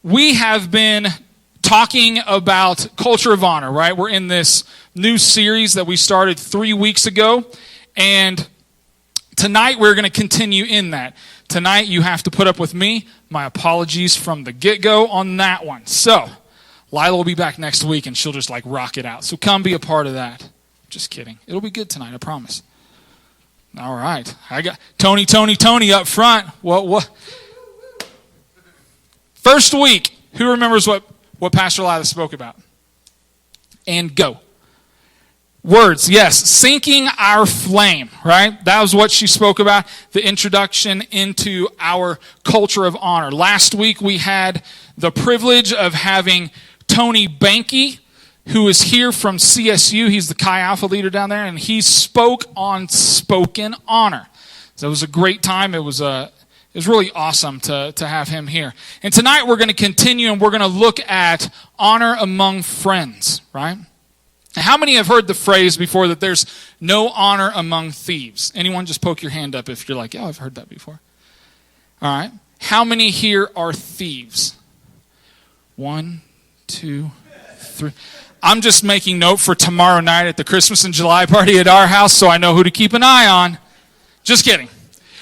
we have been talking about culture of honor, right? We're in this new series that we started 3 weeks ago, and tonight we're going to continue in that. Tonight you have to put up with me. My apologies from the get-go on that one. So, Leila will be back next week, and she'll just like rock it out. So come be a part of that. Just kidding. It'll be good tonight, I promise. All right. I got Tony up front. What? First week, who remembers what Pastor Leila spoke about? And go. Words, yes. Sinking our flame, right? That was what she spoke about, the introduction into our culture of honor. Last week, we had the privilege of having Tony Banky, who is here from CSU. He's the Chi Alpha leader down there, and he spoke on spoken honor. So it was a great time. It was really awesome to have him here. And tonight we're going to continue, and we're going to look at honor among friends, right? How many have heard the phrase before that there's no honor among thieves? Anyone? Just poke your hand up if you're like, yeah, I've heard that before. All right. How many here are thieves? 1, 2, 3. I'm just making note for tomorrow night at the Christmas and July party at our house so I know who to keep an eye on. Just kidding.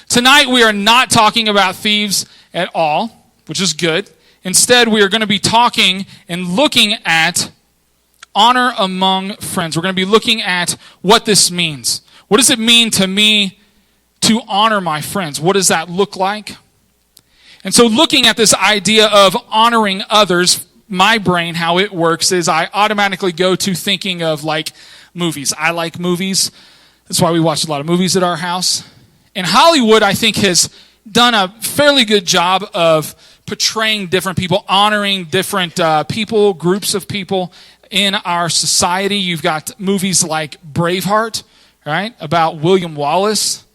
Tonight we are not talking about thieves at all, which is good. Instead, we are going to be talking and looking at honor among friends. We're going to be looking at what this means. What does it mean to me to honor my friends? What does that look like? And so looking at this idea of honoring others, my brain, how it works is I automatically go to thinking of like movies. I like movies. That's why we watch a lot of movies at our house. And Hollywood, I think, has done a fairly good job of portraying different people, honoring different people, groups of people in our society. You've got movies like Braveheart, right, about William Wallace.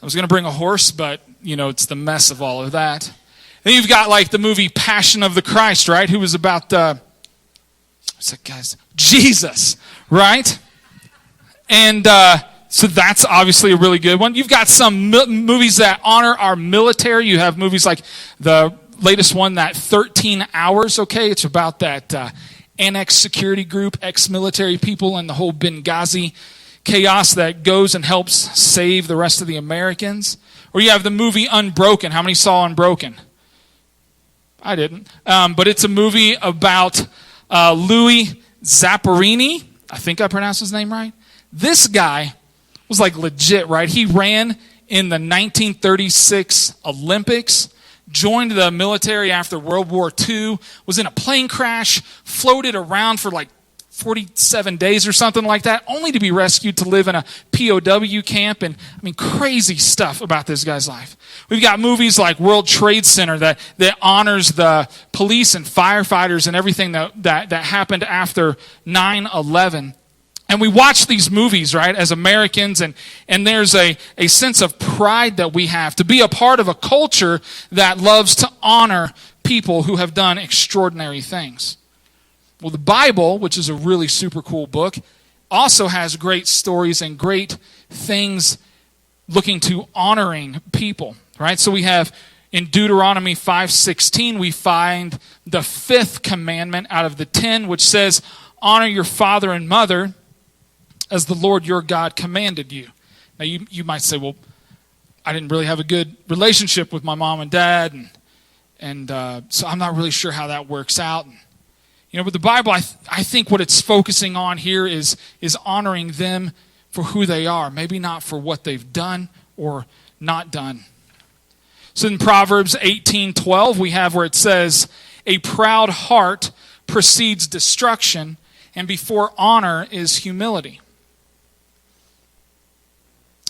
I was going to bring a horse, but, it's the mess of all of that. Then you've got like the movie Passion of the Christ, right? Who was about what's that guy's? Jesus, right? And so that's obviously a really good one. You've got some movies that honor our military. You have movies like the latest one, that 13 Hours, okay? It's about that annex security group, ex-military people, and the whole Benghazi chaos that goes and helps save the rest of the Americans. Or you have the movie Unbroken. How many saw Unbroken? I didn't. But it's a movie about Louis Zapparini. I think I pronounced his name right. This guy was like legit, right? He ran in the 1936 Olympics, joined the military after World War II, was in a plane crash, floated around for like 47 days or something like that, only to be rescued to live in a POW camp. And crazy stuff about this guy's life. We've got movies like World Trade Center that honors the police and firefighters and everything that happened after 9/11. And we watch these movies, right, as Americans, and there's a sense of pride that we have to be a part of a culture that loves to honor people who have done extraordinary things. Well, the Bible, which is a really super cool book, also has great stories and great things looking to honoring people, right? So we have in Deuteronomy 5:16, we find the 5th commandment out of the 10, which says, honor your father and mother as the Lord your God commanded you. Now you might say, well, I didn't really have a good relationship with my mom and dad, and so I'm not really sure how that works out. But the Bible, I think what it's focusing on here is honoring them for who they are, maybe not for what they've done or not done. So in Proverbs 18:12, we have where it says, a proud heart precedes destruction, and before honor is humility.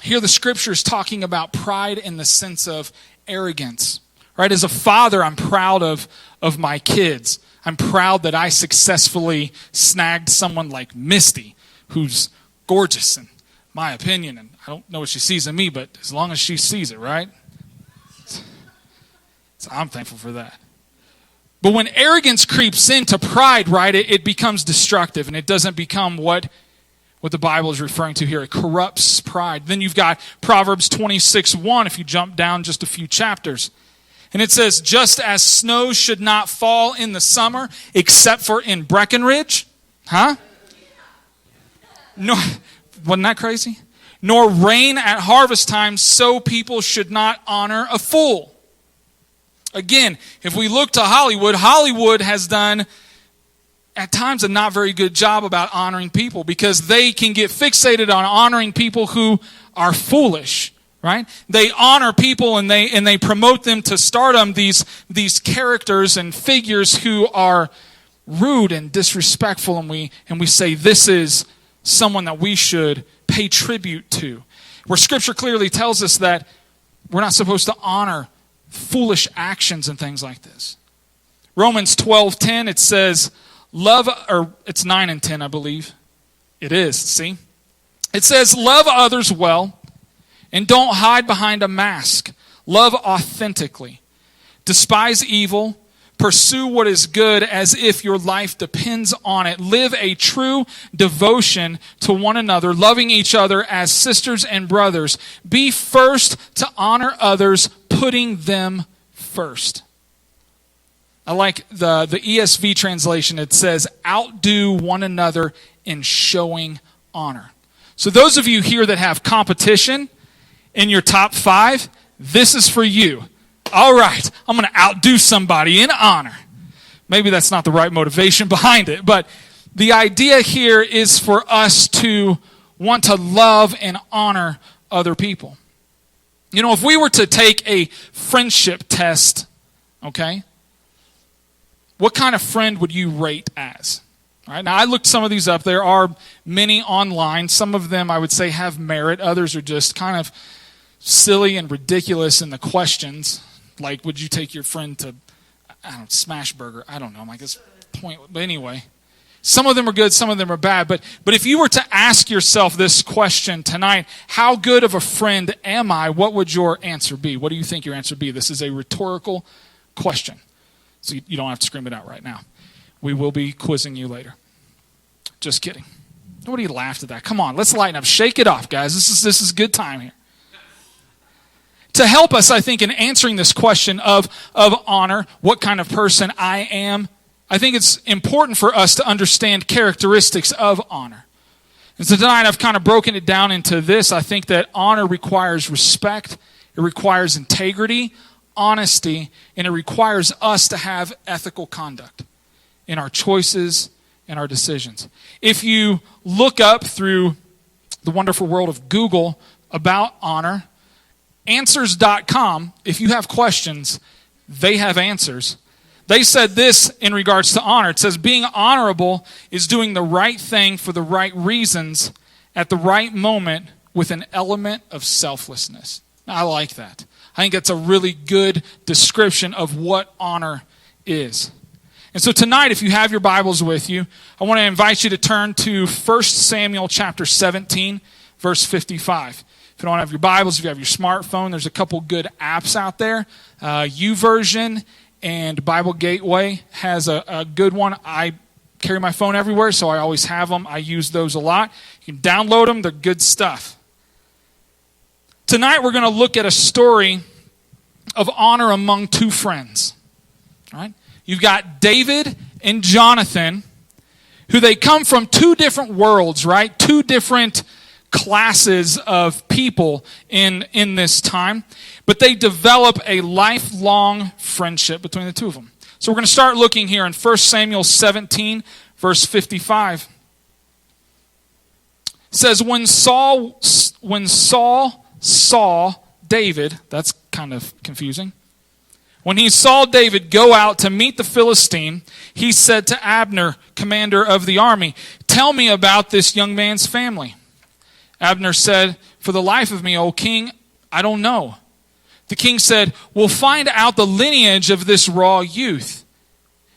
Here the scripture is talking about pride in the sense of arrogance, right? As a father, I'm proud of my kids. I'm proud that I successfully snagged someone like Misty, who's gorgeous in my opinion. And I don't know what she sees in me, but as long as she sees it, right? So I'm thankful for that. But when arrogance creeps into pride, right, it becomes destructive, and it doesn't become what the Bible is referring to here. It corrupts pride. Then you've got Proverbs 26:1, if you jump down just a few chapters. And it says, just as snow should not fall in the summer, except for in Breckenridge. Huh? No, wasn't that crazy? Nor rain at harvest time, so people should not honor a fool. Again, if we look to Hollywood, Hollywood has done, at times, a not very good job about honoring people because they can get fixated on honoring people who are foolish. Right? They honor people and they promote them to stardom, these characters and figures who are rude and disrespectful, and we say this is someone that we should pay tribute to. Where Scripture clearly tells us that we're not supposed to honor foolish actions and things like this. Romans 12:10, it says, love, or it's 9 and 10, I believe. It is, see? It says, love others well, and don't hide behind a mask. Love authentically. Despise evil. Pursue what is good as if your life depends on it. Live a true devotion to one another, loving each other as sisters and brothers. Be first to honor others, putting them first. I like the ESV translation. It says, outdo one another in showing honor. So those of you here that have competition in your top 5, this is for you. All right, I'm going to outdo somebody in honor. Maybe that's not the right motivation behind it, but the idea here is for us to want to love and honor other people. You know, if we were to take a friendship test, okay, what kind of friend would you rate as? All right, now, I looked some of these up. There are many online. Some of them, I would say, have merit. Others are just kind of silly and ridiculous in the questions. Like, would you take your friend to, I don't know, Smash Burger? I don't know. I'm like, this point. But anyway, some of them are good, some of them are bad. But if you were to ask yourself this question tonight, how good of a friend am I? What would your answer be? What do you think your answer would be? This is a rhetorical question. So you don't have to scream it out right now. We will be quizzing you later. Just kidding. Nobody laughed at that. Come on, let's lighten up. Shake it off, guys. This is good time here. To help us, I think, in answering this question of honor, what kind of person I am, I think it's important for us to understand characteristics of honor. And so tonight I've kind of broken it down into this. I think that honor requires respect, it requires integrity, honesty, and it requires us to have ethical conduct in our choices and our decisions. If you look up through the wonderful world of Google about honor, Answers.com, if you have questions, they have answers. They said this in regards to honor. It says, being honorable is doing the right thing for the right reasons at the right moment with an element of selflessness. Now, I like that. I think that's a really good description of what honor is. And so tonight, if you have your Bibles with you, I want to invite you to turn to 1 Samuel chapter 17, verse 55. If you don't have your Bibles, if you have your smartphone, there's a couple good apps out there. YouVersion and Bible Gateway has a good one. I carry my phone everywhere, so I always have them. I use those a lot. You can download them. They're good stuff. Tonight, we're going to look at a story of honor among two friends. All right? You've got David and Jonathan, who they come from two different worlds, right? Two different classes of people in this time, but they develop a lifelong friendship between the two of them. So we're going to start looking here in 1 Samuel 17, verse 55. It says, when Saul saw David, that's kind of confusing. When he saw David go out to meet the Philistine, he said to Abner, commander of the army, tell me about this young man's family. Abner said, for the life of me, O king, I don't know. The king said, we'll find out the lineage of this raw youth.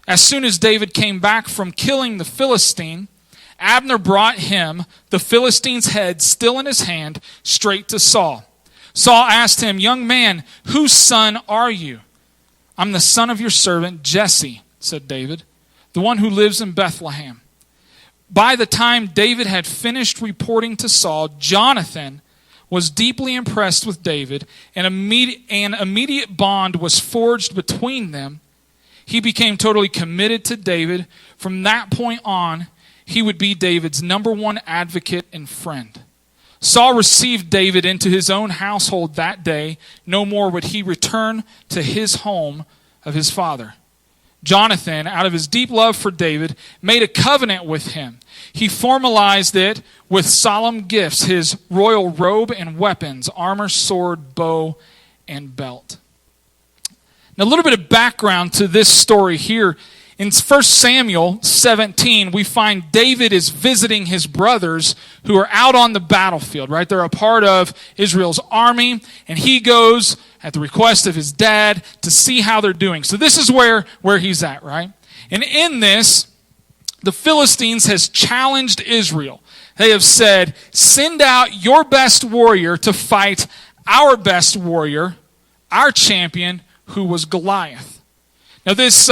As soon as David came back from killing the Philistine, Abner brought him, the Philistine's head still in his hand, straight to Saul. Saul asked him, young man, whose son are you? I'm the son of your servant Jesse, said David, the one who lives in Bethlehem. By the time David had finished reporting to Saul, Jonathan was deeply impressed with David, and an immediate bond was forged between them. He became totally committed to David. From that point on, he would be David's number one advocate and friend. Saul received David into his own household that day. No more would he return to his home of his father. Jonathan, out of his deep love for David, made a covenant with him. He formalized it with solemn gifts, his royal robe and weapons, armor, sword, bow, and belt. Now, a little bit of background to this story here. In 1 Samuel 17, we find David is visiting his brothers who are out on the battlefield, right? They're a part of Israel's army, and he goes at the request of his dad to see how they're doing. So this is where he's at, right? And in this, the Philistines has challenged Israel. They have said, send out your best warrior to fight our best warrior, our champion, who was Goliath. Now this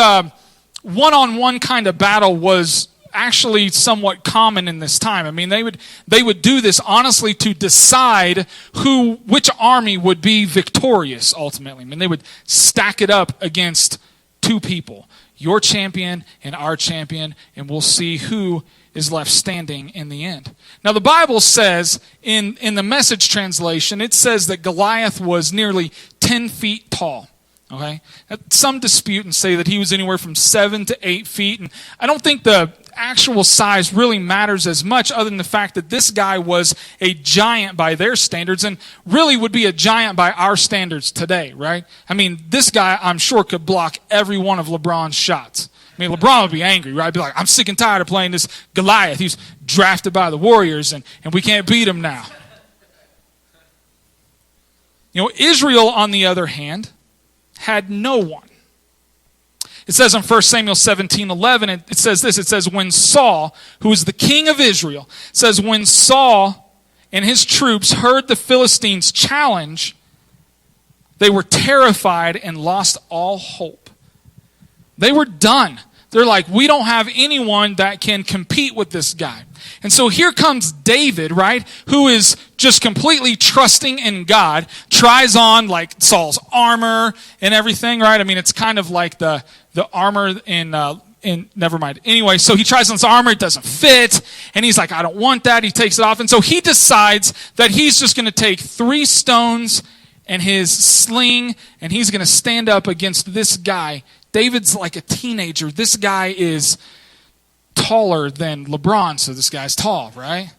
one-on-one kind of battle was actually somewhat common in this time. I mean, they would do this honestly to decide which army would be victorious ultimately. I mean, they would stack it up against two people, your champion and our champion, and we'll see who is left standing in the end. Now, the Bible says, in the Message translation, it says that Goliath was nearly 10 feet tall. Okay, some dispute and say that he was anywhere from 7 to 8 feet, and I don't think the actual size really matters as much, other than the fact that this guy was a giant by their standards, and really would be a giant by our standards today, right? I mean, this guy, I'm sure, could block every one of LeBron's shots. I mean, LeBron would be angry, right? Be like, I'm sick and tired of playing this Goliath. He's drafted by the Warriors, and we can't beat him now. You know, Israel, on the other hand, had no one. It says in 1 Samuel 17:11, it says this, it says, when Saul, who is the king of Israel, says, when Saul and his troops heard the Philistines' challenge, they were terrified and lost all hope. They were done. They're like, we don't have anyone that can compete with this guy. And so here comes David, right, who is just completely trusting in God, tries on like Saul's armor and everything, right? I mean, it's kind of like the armor in never mind. Anyway, so he tries on his armor, it doesn't fit, and he's like, I don't want that. He takes it off, and so he decides that he's just going to take 3 stones and his sling, and he's going to stand up against this guy. David's like a teenager. This guy is taller than LeBron, so this guy's tall, right?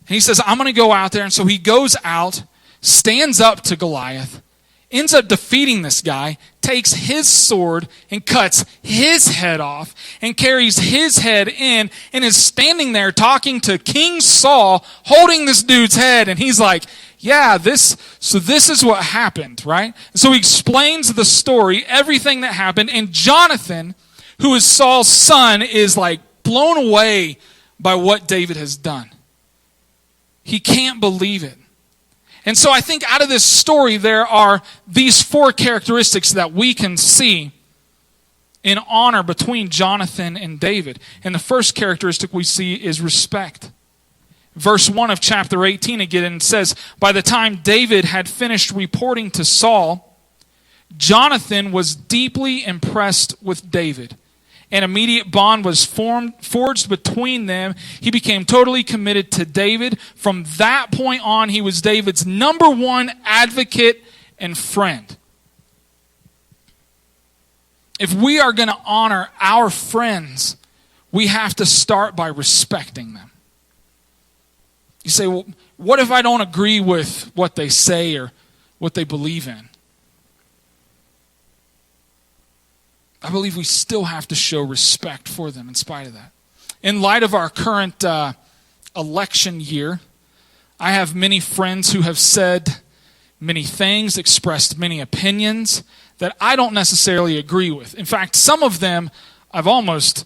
And he says, I'm going to go out there. And so he goes out, stands up to Goliath, ends up defeating this guy, takes his sword and cuts his head off and carries his head in and is standing there talking to King Saul, holding this dude's head. And he's like, yeah, this is what happened, right? And so he explains the story, everything that happened. And Jonathan, who is Saul's son, is like blown away by what David has done. He can't believe it. And so I think out of this story, there are these 4 characteristics that we can see in honor between Jonathan and David. And the first characteristic we see is respect. Verse 1 of chapter 18 again says, by the time David had finished reporting to Saul, Jonathan was deeply impressed with David. An immediate bond was forged between them. He became totally committed to David. From that point on, he was David's number 1 advocate and friend. If we are going to honor our friends, we have to start by respecting them. You say, well, what if I don't agree with what they say or what they believe in? I believe we still have to show respect for them in spite of that. In light of our current election year, I have many friends who have said many things, expressed many opinions that I don't necessarily agree with. In fact, some of them I've almost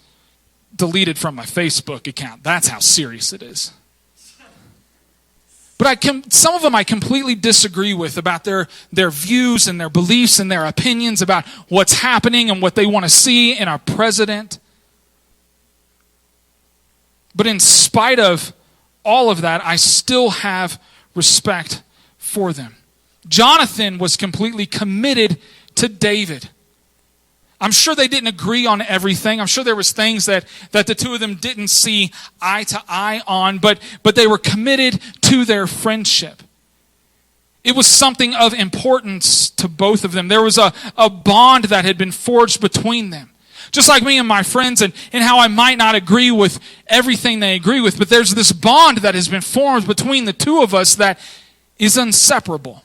deleted from my Facebook account. That's how serious it is. But some of them I completely disagree with about their views and their beliefs and their opinions about what's happening and what they want to see in our president. But in spite of all of that, I still have respect for them. Jonathan was completely committed to David. I'm sure they didn't agree on everything. I'm sure there was things that the two of them didn't see eye to eye on, but they were committed to their friendship. It was something of importance to both of them. There was a bond that had been forged between them. Just like me and my friends and how I might not agree with everything they agree with, but there's this bond that has been formed between the two of us that is inseparable.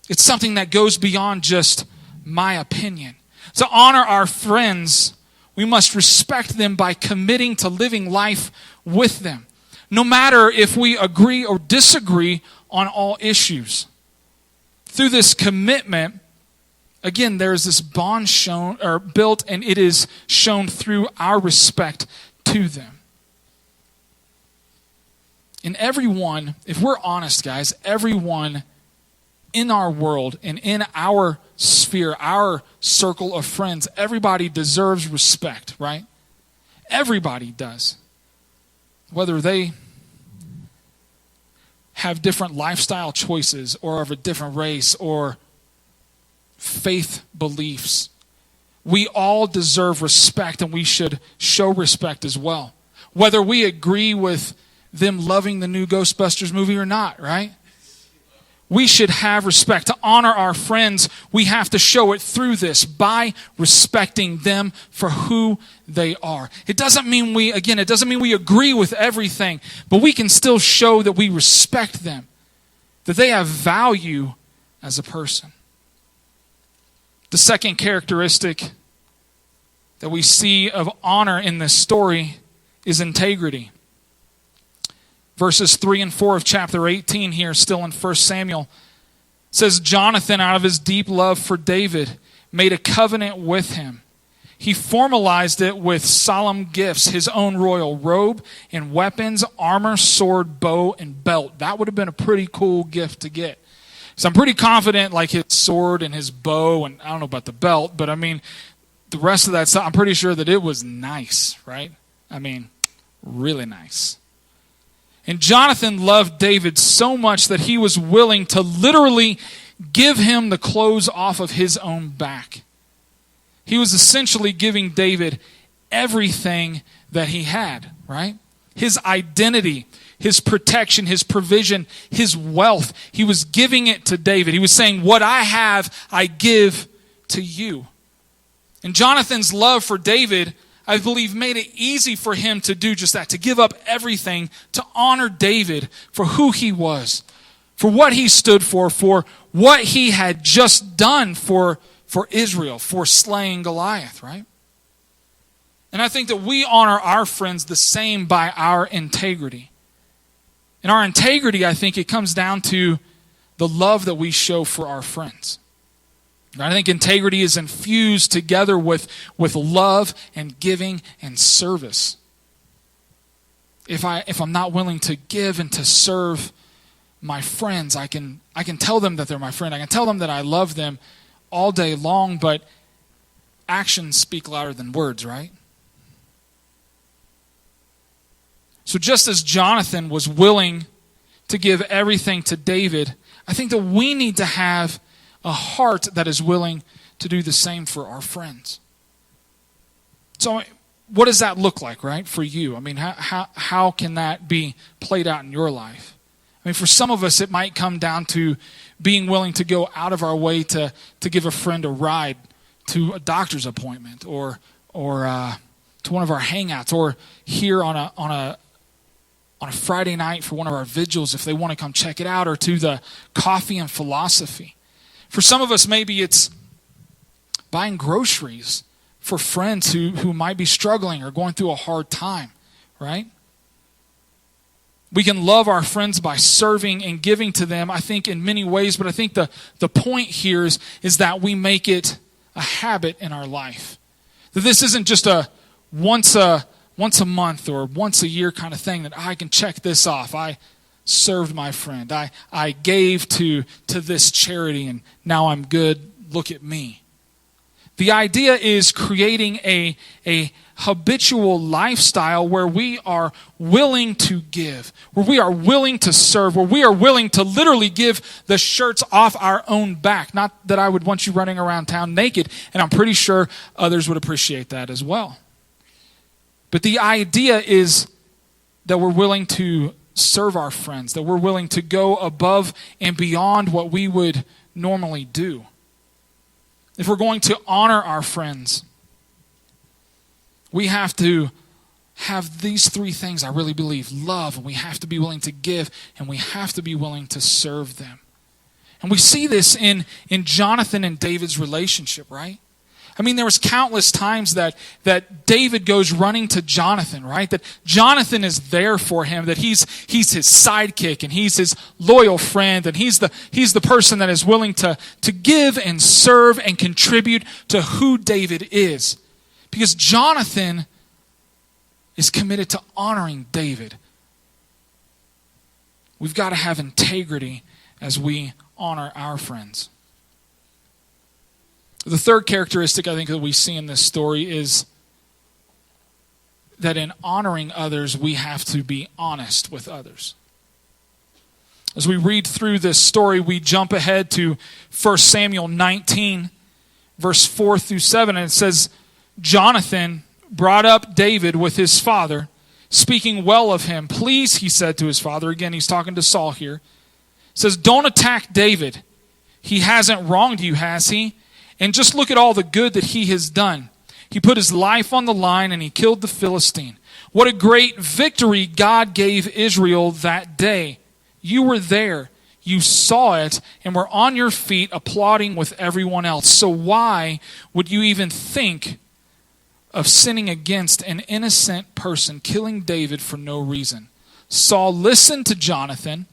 It's something that goes beyond just my opinion. To honor our friends, we must respect them by committing to living life with them, no matter if we agree or disagree on all issues. Through this commitment, again, there's this bond built, and it is shown through our respect to them. And everyone, if we're honest, guys, everyone in our world and in our sphere, our circle of friends, everybody deserves respect, right? Everybody does. Whether they have different lifestyle choices or of a different race or faith beliefs, we all deserve respect, and we should show respect as well. Whether we agree with them loving the new Ghostbusters movie or not, right? We should have respect. To honor our friends, we have to show it through this, by respecting them for who they are. It doesn't mean we agree with everything, but we can still show that we respect them, that they have value as a person. The second characteristic that we see of honor in this story is integrity. Verses 3 and 4 of chapter 18 here, still in 1 Samuel, says, Jonathan, out of his deep love for David, made a covenant with him. He formalized it with solemn gifts, his own royal robe and weapons, armor, sword, bow, and belt. That would have been a pretty cool gift to get. So I'm pretty confident, like his sword and his bow, and I don't know about the belt, but I mean, the rest of that stuff, I'm pretty sure that it was nice, right? I mean, really nice. And Jonathan loved David so much that he was willing to literally give him the clothes off of his own back. He was essentially giving David everything that he had, right? His identity, his protection, his provision, his wealth. He was giving it to David. He was saying, what I have, I give to you. And Jonathan's love for David, I believe, made it easy for him to do just that, to give up everything, to honor David for who he was, for what he stood for what he had just done for Israel, for slaying Goliath, right? And I think that we honor our friends the same by our integrity. And our integrity, I think it comes down to the love that we show for our friends. I think integrity is infused together with love and giving and service. If I'm not willing to give and to serve my friends, I can tell them that they're my friend. I can tell them that I love them all day long, but actions speak louder than words, right? So just as Jonathan was willing to give everything to David, I think that we need to have a heart that is willing to do the same for our friends. So what does that look like, right, for you? I mean, how can that be played out in your life? I mean, for some of us, it might come down to being willing to go out of our way to give a friend a ride to a doctor's appointment or to one of our hangouts, or here on a Friday night for one of our vigils if they want to come check it out, or to the coffee and philosophy. For some of us, maybe it's buying groceries for friends who might be struggling or going through a hard time, right? We can love our friends by serving and giving to them, I think, in many ways, but I think the point here is that we make it a habit in our life. That this isn't just a once a month or once a year kind of thing that I can check this off. I served my friend. I gave to this charity and now I'm good. Look at me. The idea is creating a habitual lifestyle where we are willing to give, where we are willing to serve, where we are willing to literally give the shirts off our own back. Not that I would want you running around town naked, and I'm pretty sure others would appreciate that as well. But the idea is that we're willing to serve our friends, that we're willing to go above and beyond what we would normally do. If we're going to honor our friends, we have to have these three things, I really believe. Love, and we have to be willing to give, and we have to be willing to serve them. And we see this in Jonathan and David's relationship, right? I mean, there was countless times that David goes running to Jonathan, right? That Jonathan is there for him, that he's his sidekick, and he's his loyal friend, and he's the person that is willing to give and serve and contribute to who David is. Because Jonathan is committed to honoring David. We've got to have integrity as we honor our friends. The third characteristic I think that we see in this story is that in honoring others, we have to be honest with others. As we read through this story, we jump ahead to 1 Samuel 19, verse 4 through 7, and it says, Jonathan brought up David with his father, speaking well of him. Please, he said to his father, again, he's talking to Saul here. It says, don't attack David. He hasn't wronged you, has he? And just look at all the good that he has done. He put his life on the line and he killed the Philistine. What a great victory God gave Israel that day. You were there. You saw it and were on your feet applauding with everyone else. So why would you even think of sinning against an innocent person, killing David for no reason? Saul listened to Jonathan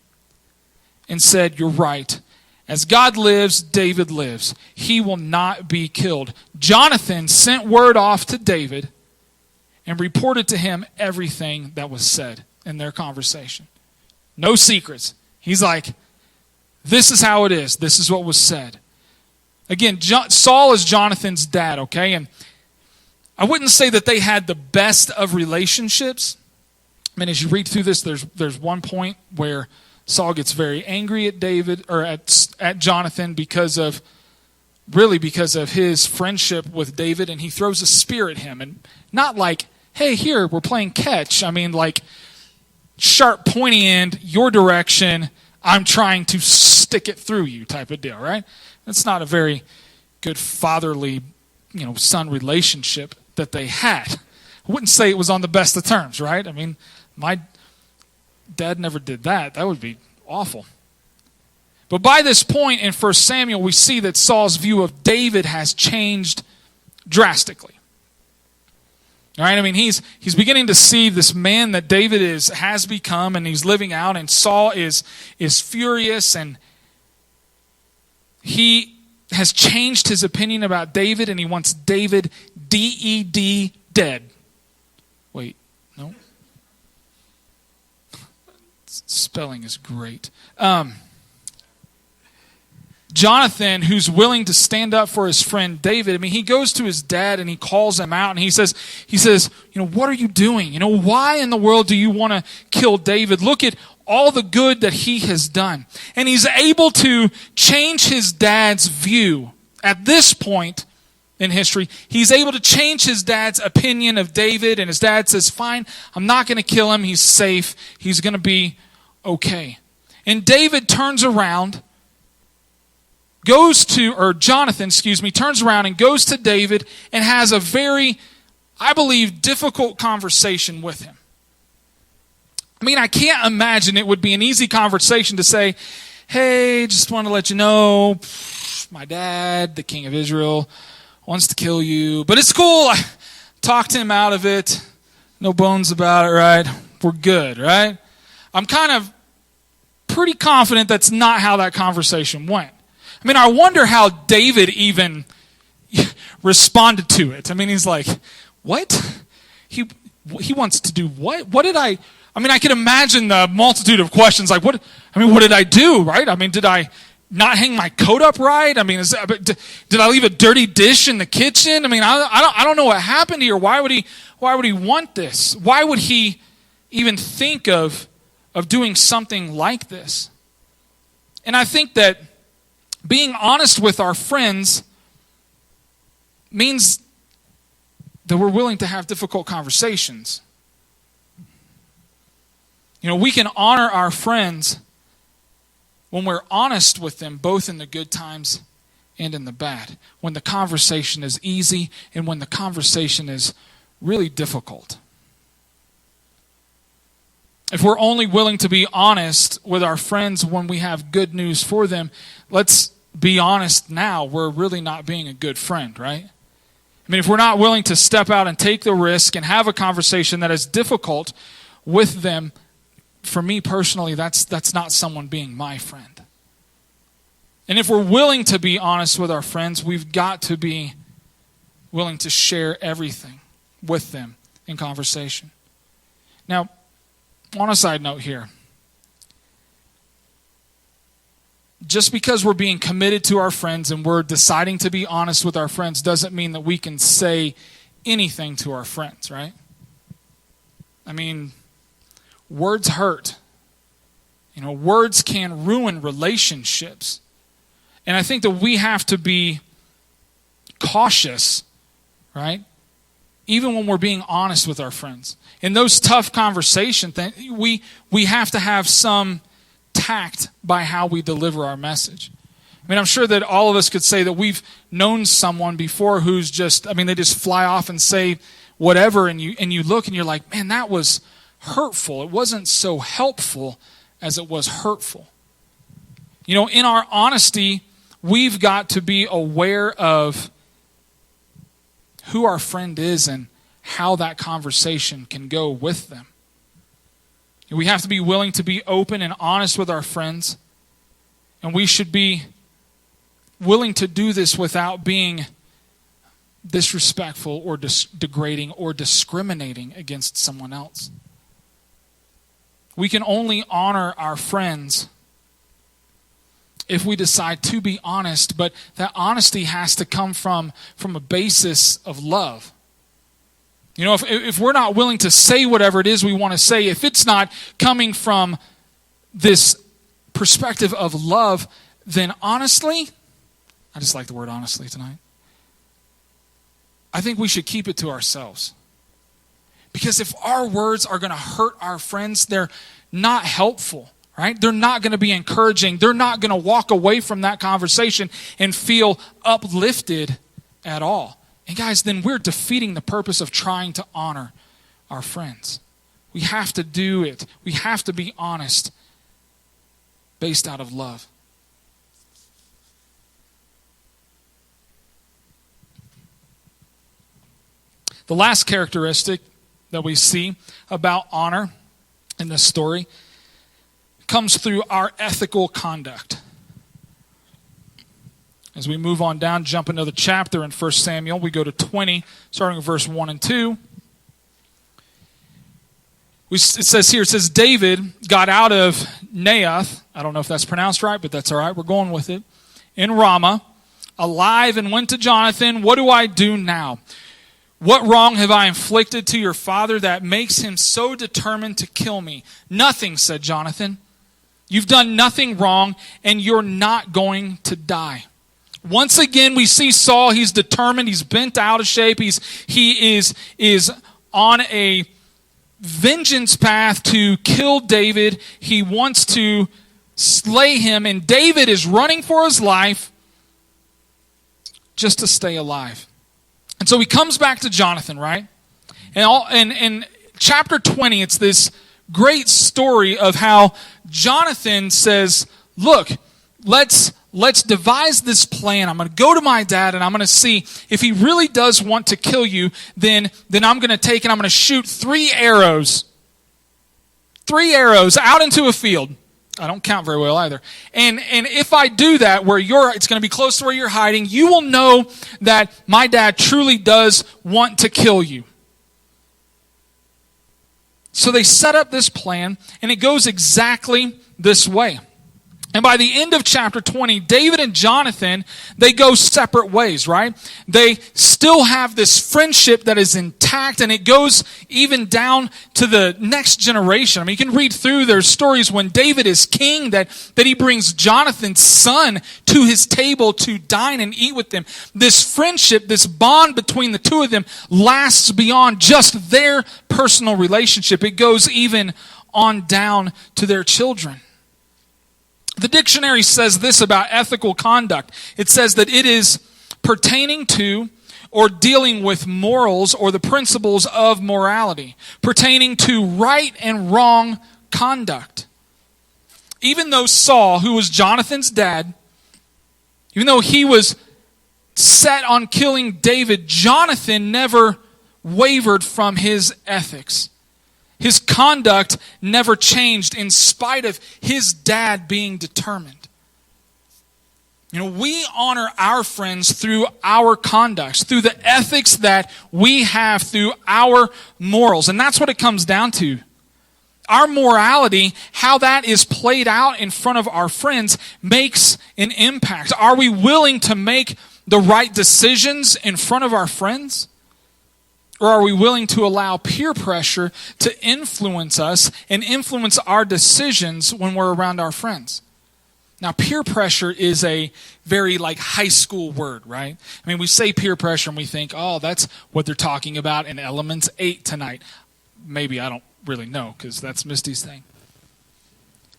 and said, you're right. As God lives, David lives. He will not be killed. Jonathan sent word off to David and reported to him everything that was said in their conversation. No secrets. He's like, this is how it is. This is what was said. Again, Saul is Jonathan's dad, okay? And I wouldn't say that they had the best of relationships. I mean, as you read through this, there's one point where Saul gets very angry at David, or at Jonathan because of his friendship with David, and he throws a spear at him. And not like, hey, here, we're playing catch. I mean, like, sharp, pointy end, your direction, I'm trying to stick it through you type of deal, right? That's not a very good fatherly, son relationship that they had. I wouldn't say it was on the best of terms, right? I mean, my dad never did that. That would be awful. But by this point in 1 Samuel, we see that Saul's view of David has changed drastically. All right, I mean, he's beginning to see this man that David has become, and he's living out, and Saul is furious, and he has changed his opinion about David, and he wants David D-E-D dead. Wait, no? Spelling is great. Jonathan, who's willing to stand up for his friend David, I mean, he goes to his dad and he calls him out and he says, what are you doing? Why in the world do you want to kill David? Look at all the good that he has done. And he's able to change his dad's view. At this point in history, he's able to change his dad's opinion of David, and his dad says, fine, I'm not going to kill him. He's safe. He's going to be okay. And David turns around, Jonathan turns around and goes to David and has a very, I believe, difficult conversation with him. I mean, I can't imagine it would be an easy conversation to say, hey, just want to let you know, my dad, the king of Israel, wants to kill you, but it's cool. I talked him out of it. No bones about it, right? We're good, right? I'm kind of pretty confident that's not how that conversation went. I mean, I wonder how David even responded to it. I mean, he's like, what? He wants to do what? What did I mean, I can imagine the multitude of questions like, what did I do, right? I mean, did I not hang my coat up right? I mean, did I leave a dirty dish in the kitchen? I mean, I don't know what happened here. Why would he want this? Why would he even think of doing something like this? And I think that being honest with our friends means that we're willing to have difficult conversations. You know, we can honor our friends when we're honest with them, both in the good times and in the bad. When the conversation is easy and when the conversation is really difficult. If we're only willing to be honest with our friends when we have good news for them, let's be honest now, we're really not being a good friend, right? I mean, if we're not willing to step out and take the risk and have a conversation that is difficult with them, for me personally, that's not someone being my friend. And if we're willing to be honest with our friends, we've got to be willing to share everything with them in conversation. Now, on a side note here, just because we're being committed to our friends and we're deciding to be honest with our friends doesn't mean that we can say anything to our friends, right? I mean, words hurt. You know, words can ruin relationships. And I think that we have to be cautious, right? Even when we're being honest with our friends. In those tough conversations, we have to have some tact by how we deliver our message. I mean, I'm sure that all of us could say that we've known someone before who's just, I mean, they just fly off and say whatever, and you look and you're like, man, that was hurtful. It wasn't so helpful as it was hurtful. You know, in our honesty, we've got to be aware of who our friend is and how that conversation can go with them. We have to be willing to be open and honest with our friends, and we should be willing to do this without being disrespectful or degrading or discriminating against someone else. We can only honor our friends if we decide to be honest, but that honesty has to come from a basis of love. You know, if we're not willing to say whatever it is we want to say, if it's not coming from this perspective of love, then honestly, I just like the word honestly tonight, I think we should keep it to ourselves. Because if our words are going to hurt our friends, they're not helpful, right? They're not going to be encouraging. They're not going to walk away from that conversation and feel uplifted at all. And guys, then we're defeating the purpose of trying to honor our friends. We have to do it. We have to be honest based out of love. The last characteristic that we see about honor in this story comes through our ethical conduct. As we move on down, jump into the chapter in 1 Samuel, we go to 20, starting with verse 1 and 2. It says, David got out of Naioth, I don't know if that's pronounced right, but that's all right, we're going with it, in Ramah, alive, and went to Jonathan, what do I do now? What wrong have I inflicted to your father that makes him so determined to kill me? Nothing, said Jonathan. You've done nothing wrong, and you're not going to die. Once again, we see Saul. He's determined. He's bent out of shape. He is on a vengeance path to kill David. He wants to slay him, and David is running for his life just to stay alive. And so he comes back to Jonathan, right? And in chapter 20, it's this great story of how Jonathan says, look, let's devise this plan. I'm going to go to my dad and I'm going to see if he really does want to kill you, then I'm going to take and I'm going to shoot 3 arrows. 3 arrows out into a field. I don't count very well either. And if I do that where it's going to be close to where you're hiding, you will know that my dad truly does want to kill you. So they set up this plan, and it goes exactly this way. And by the end of chapter 20, David and Jonathan, they go separate ways, right? They still have this friendship that is intact, and it goes even down to the next generation. I mean, you can read through, there's stories when David is king that he brings Jonathan's son to his table to dine and eat with them. This friendship, this bond between the two of them lasts beyond just their personal relationship. It goes even on down to their children. The dictionary says this about ethical conduct. It says that it is pertaining to or dealing with morals or the principles of morality, pertaining to right and wrong conduct. Even though Saul, who was Jonathan's dad, even though he was set on killing David, Jonathan never wavered from his ethics. His conduct never changed in spite of his dad being determined. You know, we honor our friends through our conducts, through the ethics that we have, through our morals. And that's what it comes down to. Our morality, how that is played out in front of our friends, makes an impact. Are we willing to make the right decisions in front of our friends? Or are we willing to allow peer pressure to influence us and influence our decisions when we're around our friends? Now, peer pressure is a very high school word, right? I mean, we say peer pressure and we think, oh, that's what they're talking about in Elements 8 tonight. Maybe, I don't really know, because that's Misty's thing.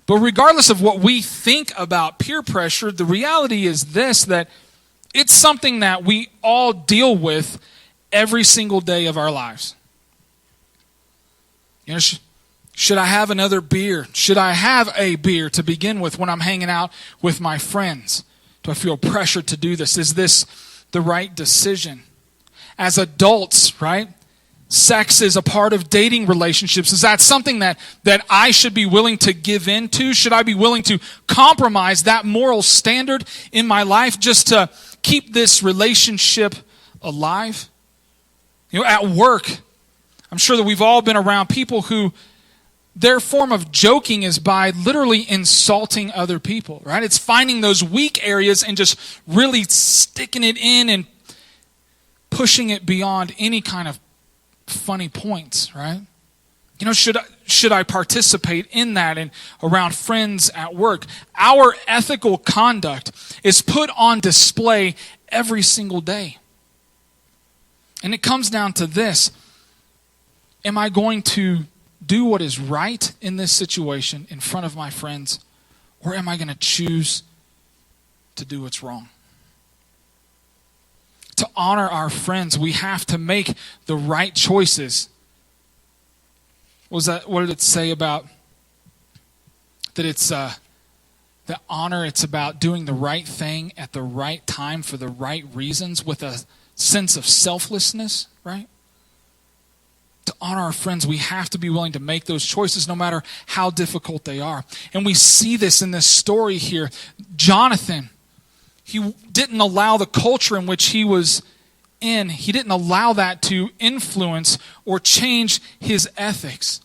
But regardless of what we think about peer pressure, the reality is this, that it's something that we all deal with every single day of our lives. You know, should I have another beer? Should I have a beer to begin with when I'm hanging out with my friends? Do I feel pressure to do this? Is this the right decision? As adults, right? Sex is a part of dating relationships. Is that something that I should be willing to give in to? Should I be willing to compromise that moral standard in my life just to keep this relationship alive? You know, at work, I'm sure that we've all been around people who their form of joking is by literally insulting other people, right? It's finding those weak areas and just really sticking it in and pushing it beyond any kind of funny points, right? You know, should I participate in that and around friends at work? Our ethical conduct is put on display every single day. And it comes down to this. Am I going to do what is right in this situation in front of my friends? Or am I going to choose to do what's wrong? To honor our friends, we have to make the right choices. What did it say about that it's the honor, it's about doing the right thing at the right time for the right reasons with a sense of selflessness, right? To honor our friends, we have to be willing to make those choices no matter how difficult they are. And we see this in this story here. Jonathan, he didn't allow the culture in which he was in, he didn't allow that to influence or change his ethics.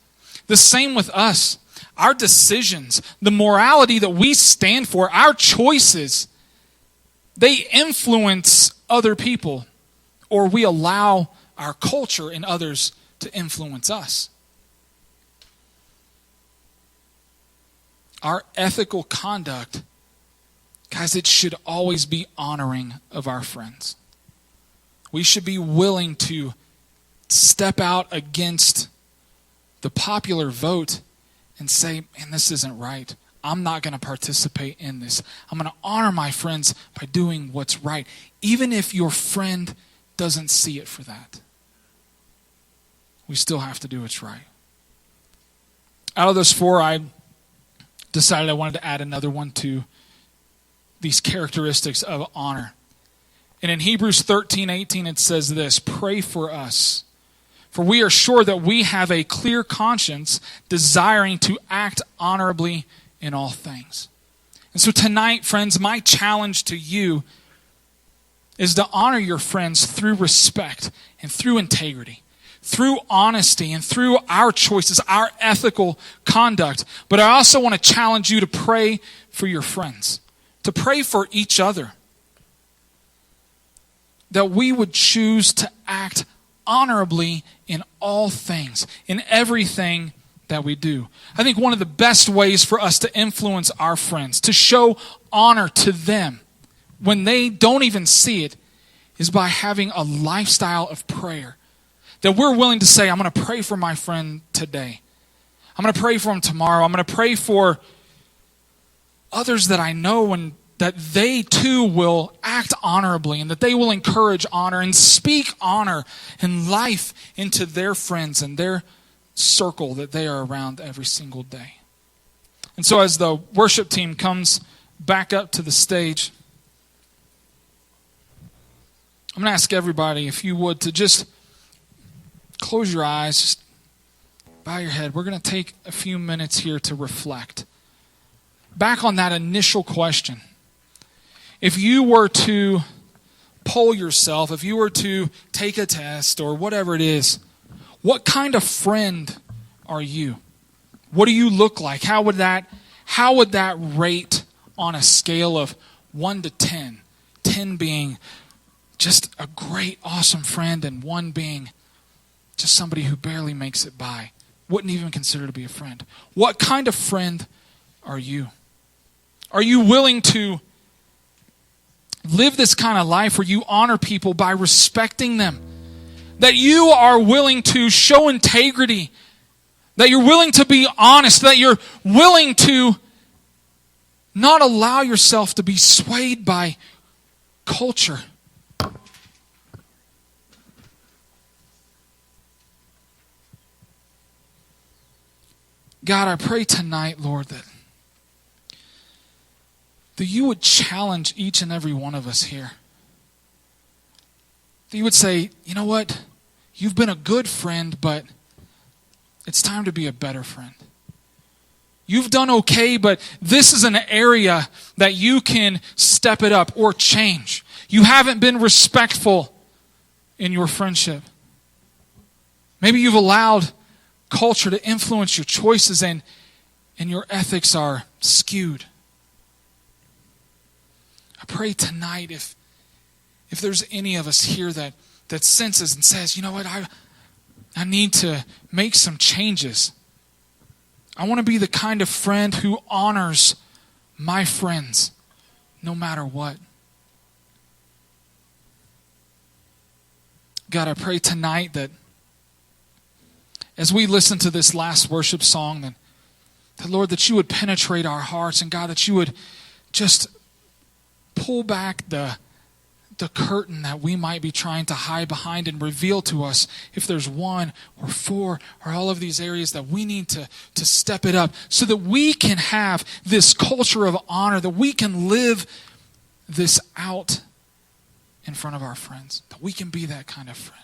The same with us. Our decisions, the morality that we stand for, our choices, they influence other people, or we allow our culture and others to influence us. Our ethical conduct, guys, it should always be honoring of our friends. We should be willing to step out against the popular vote and say, man, this isn't right. I'm not going to participate in this. I'm going to honor my friends by doing what's right, even if your friend doesn't see it for that. We still have to do what's right. Out of those four, I decided I wanted to add another one to these characteristics of honor. And in Hebrews 13:18, it says this, pray for us, for we are sure that we have a clear conscience, desiring to act honorably in all things. And so tonight, friends, my challenge to you is to honor your friends through respect and through integrity, through honesty and through our choices, our ethical conduct. But I also want to challenge you to pray for your friends, to pray for each other, that we would choose to act honorably in all things, in everything that we do. I think one of the best ways for us to influence our friends, to show honor to them when they don't even see it, is by having a lifestyle of prayer. That we're willing to say, I'm going to pray for my friend today. I'm going to pray for him tomorrow. I'm going to pray for others that I know, and that they too will act honorably, and that they will encourage honor and speak honor and life into their friends and their circle that they are around every single day. And so as the worship team comes back up to the stage, I'm going to ask everybody, if you would, to just close your eyes, just bow your head. We're going to take a few minutes here to reflect back on that initial question. If you were to poll yourself, if you were to take a test or whatever it is, what kind of friend are you? What do you look like? How would that rate on a scale of 1 to 10? 10 being just a great, awesome friend, and 1 being just somebody who barely makes it by. Wouldn't even consider to be a friend. What kind of friend are you? Are you willing to live this kind of life where you honor people by respecting them? That you are willing to show integrity, that you're willing to be honest, that you're willing to not allow yourself to be swayed by culture. God, I pray tonight, Lord, that you would challenge each and every one of us here. That you would say, you know what? You've been a good friend, but it's time to be a better friend. You've done okay, but this is an area that you can step it up or change. You haven't been respectful in your friendship. Maybe you've allowed culture to influence your choices, and your ethics are skewed. I pray tonight, if there's any of us here that senses and says, you know what, I need to make some changes. I want to be the kind of friend who honors my friends no matter what. God, I pray tonight that as we listen to this last worship song, that Lord, that you would penetrate our hearts, and God, that you would just pull back the curtain that we might be trying to hide behind, and reveal to us if there's 1 or 4 or all of these areas that we need to step it up, so that we can have this culture of honor, that we can live this out in front of our friends, that we can be that kind of friend.